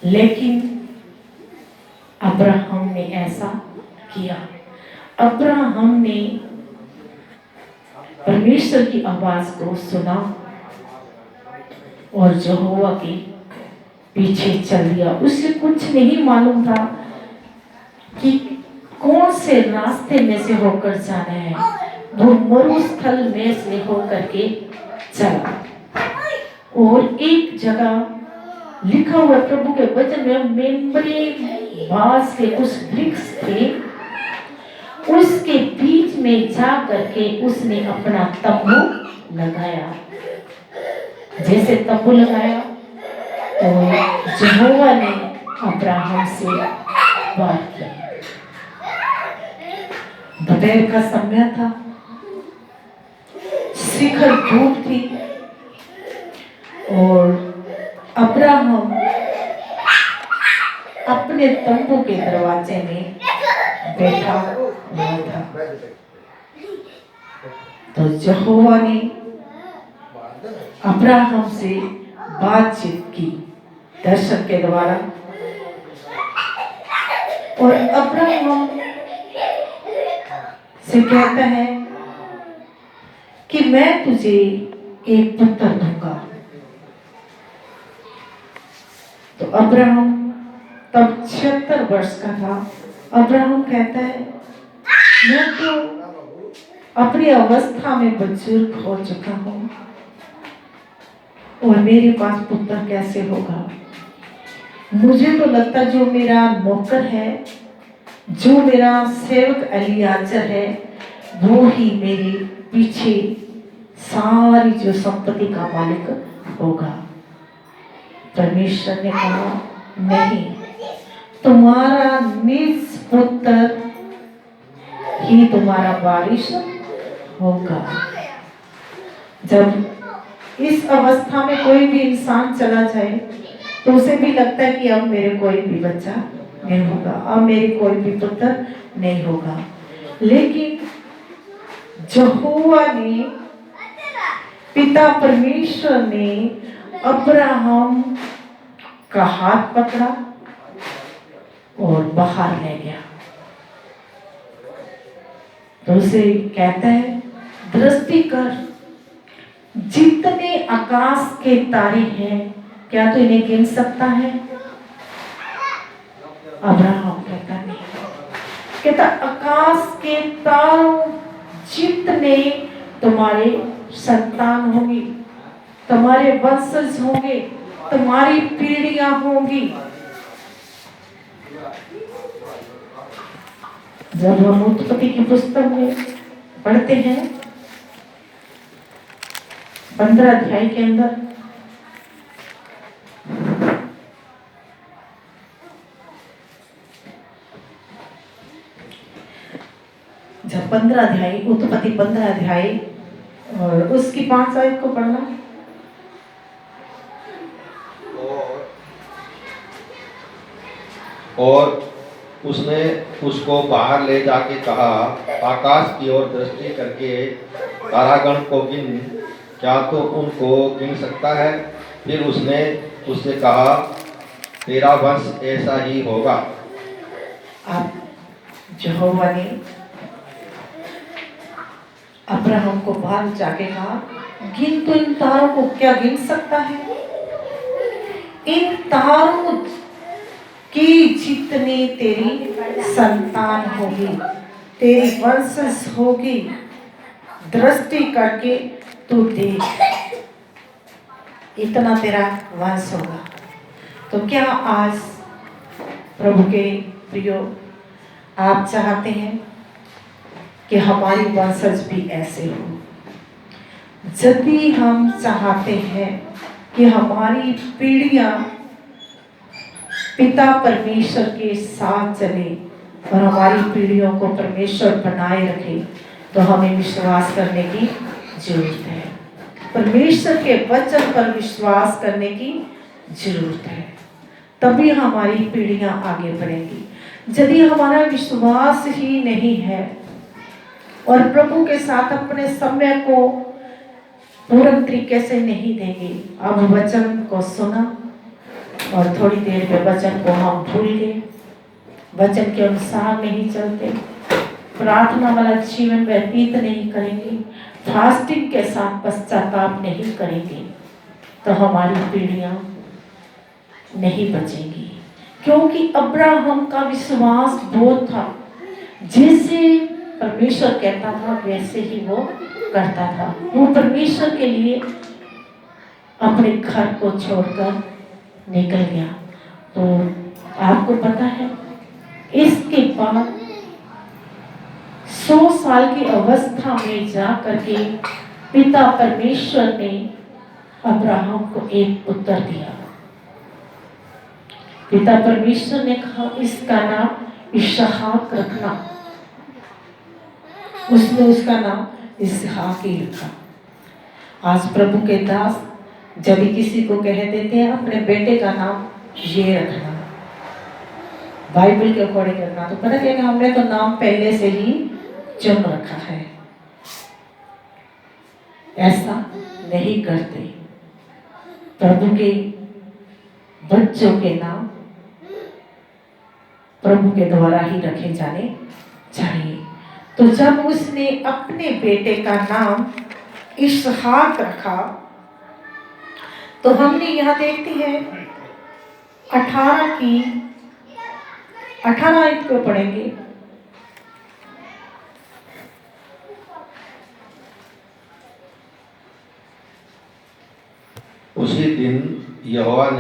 लेकिन अब्राहम ने ऐसा किया। अब्राहम ने परमेश्वर की आवाज को सुना और यहोवा के पीछे चल दिया। उसे कुछ नहीं मालूम था कि कौन से रास्ते में से होकर जाना है। वो मरुस्थल में से होकर के चला और एक जगह लिखा हुआ प्रभु के वचन में, मेम्बरे बास के उस वृक्ष थे, उसके बीच में जा करके उसने अपना तंबू लगाया। जैसे तंबू लगाया तो यहोवा ने अब्राहम से बात की। दोपहर का समय था, शिखर धूप थी और अब्राहम अपने तंबू के दरवाजे में बैठा हुआ था। तो यहोवा ने अब्राहम से बातचीत की दर्शन के द्वारा, और अब्राहम से कहता है कि मैं तुझे एक पुत्र दूंगा। तो अब्राहम तब 76 वर्ष का था। अब्राहम कहता है, मैं तो अपनी अवस्था में बुजुर्ग हो चुका हूं और मेरे पास पुत्र कैसे होगा। मुझे तो लगता जो मेरा नौकर है, जो मेरा सेवक एलियाजर है, वो ही मेरे पीछे सारी जो संपत्ति का मालिक होगा। परमेश्वर ने कहा, नहीं, तुम्हारा निज पुत्र ही तुम्हारा वारिस होगा। जब इस अवस्था में कोई भी इंसान चला जाए तो उसे भी लगता है कि अब मेरे कोई भी बच्चा नहीं होगा, अब मेरे कोई भी पुत्र नहीं होगा। लेकिन यहोवा ने, पिता परमेश्वर ने अब्राहम का हाथ पकड़ा और बाहर ले गया। तो उसे कहता है, दृष्टि कर, जितने आकाश के तारे हैं, क्या तू इन्हें गिन सकता है? अब्राहम कहता नहीं। कहता, आकाश के तारों जितने तुम्हारे संतान होंगी, तुम्हारे वंशज होंगे, तुम्हारी पीढ़ियां होंगी। जब हम उत्पत्ति की पुस्तक में पढ़ते हैं 15 अध्याय के अंदर, जब 15 अध्याय, उत्पत्ति 15 अध्याय और उसकी 5 आयत को पढ़ना। और उसने उसको बाहर ले जाके कहा, आकाश की ओर दृष्टि करके तारागण को गिन, क्या तो उनको गिन सकता है? फिर उसने उससे कहा, तेरा वंश ऐसा ही होगा। अब यहोवा ने अब्राहम को बाहर जाके कहा, गिन तो इन तारों को, क्या गिन सकता है? इन तारों की जितनी तेरी संतान होगी, तेरी वंशज होगी, दृष्टि करके तू देख, इतना तेरा वंश होगा। तो क्या आज प्रभु के प्रियो, आप चाहते हैं कि हमारी वंशज भी ऐसे हो? यदि हम चाहते हैं कि हमारी पीढ़ियां पिता परमेश्वर के साथ चले और हमारी पीढ़ियों को परमेश्वर बनाए रखे, तो हमें विश्वास करने की जरूरत है। परमेश्वर के वचन पर विश्वास करने की जरूरत है, तभी हमारी पीढ़ियां आगे बढ़ेंगी। यदि हमारा विश्वास ही नहीं है और प्रभु के साथ अपने समय को पूर्ण तरीके से नहीं देंगे, अब वचन को सुना, और थोड़ी देर में वचन को हम भूल गए, वचन के अनुसार नहीं चलते, प्रार्थना वाला जीवन व्यतीत नहीं करेंगे, फास्टिंग के साथ पश्चाताप नहीं करेंगे, तो हमारी पीढ़ियां नहीं बचेंगी। क्योंकि अब्राहम का विश्वास बहुत था, जैसे परमेश्वर कहता था वैसे ही वो करता था। वो परमेश्वर के लिए अपने घर को छोड़कर निकल गया। तो आपको पता है, इसके बाद 100 साल की अवस्था में जा करके पिता परमेश्वर ने अब्राहम को एक पुत्र दिया। पिता परमेश्वर ने कहा इसका नाम इसहाक रखना। उसने उसका नाम इसहाक ही रखा। आज प्रभु के दास जब भी किसी को कह देते हैं अपने बेटे का नाम ये रखना, बाइबल के अकॉर्डिंग रखना, तो पता क्या, हमने तो नाम पहले से ही चुन रखा है। ऐसा नहीं करते। प्रभु के बच्चों के नाम प्रभु के द्वारा ही रखे जाने चाहिए। तो जब उसने अपने बेटे का नाम इसहाक रखा, तो हमने यहाँ देखते हैं 18 आयत को पढ़ेंगे। उसी दिन यहोवा